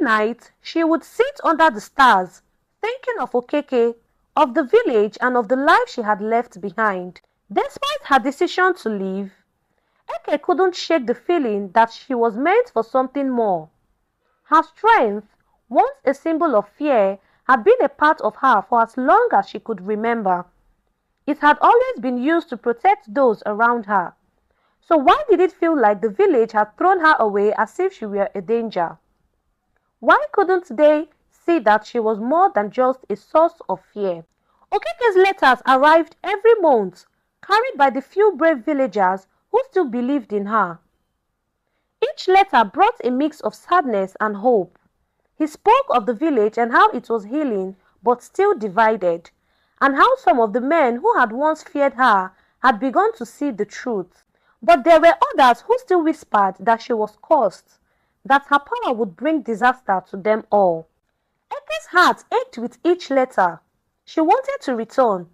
night, she would sit under the stars, thinking of Okeke, of the village and of the life she had left behind. Despite her decision to leave, Eke couldn't shake the feeling that she was meant for something more. Her strength, once a symbol of fear, had been a part of her for as long as she could remember. It had always been used to protect those around her. So why did it feel like the village had thrown her away as if she were a danger? Why couldn't they see that she was more than just a source of fear? Okeke's letters arrived every month, carried by the few brave villagers who still believed in her. Each letter brought a mix of sadness and hope. He spoke of the village and how it was healing but still divided, and how some of the men who had once feared her had begun to see the truth. But there were others who still whispered that she was cursed, that her power would bring disaster to them all. Eke's heart ached with each letter. She wanted to return,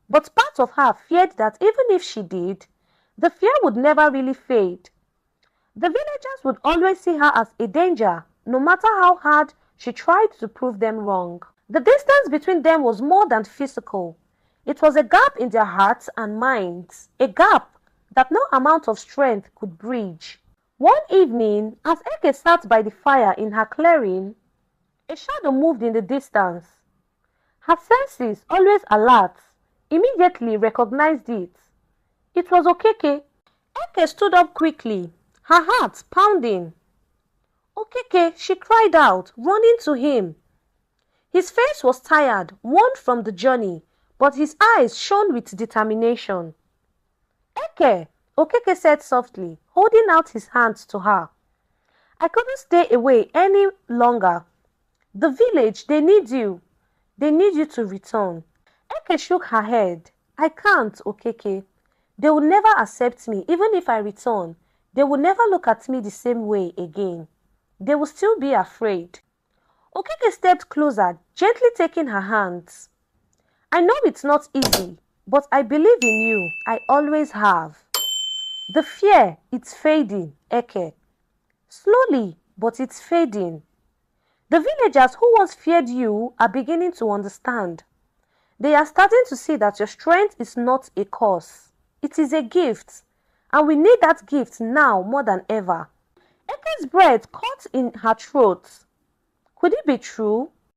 but part of her feared that even if she did, the fear would never really fade. The villagers would always see her as a danger, no matter how hard she tried to prove them wrong. The distance between them was more than physical. It was a gap in their hearts and minds, a gap that no amount of strength could bridge. One evening, as Eke sat by the fire in her clearing, a shadow moved in the distance. Her senses, always alert, immediately recognized it. It was Okeke. Eke stood up quickly, her heart pounding. "Okeke," she cried out, running to him. His face was tired, worn from the journey, but his eyes shone with determination. "Eke," Okeke said softly, holding out his hands to her. "I couldn't stay away any longer. The village, they need you. They need you to return." Eke shook her head. "I can't, Okeke. They will never accept me. Even if I return, they will never look at me the same way again. They will still be afraid." Okeke stepped closer, gently taking her hands. "I know it's not easy, but I believe in you. I always have. The fear, it's fading, Eke. Slowly, but it's fading. The villagers who once feared you are beginning to understand. They are starting to see that your strength is not a curse. It is a gift, and we need that gift now more than ever." Eke's breath caught in her throat. Could it be true?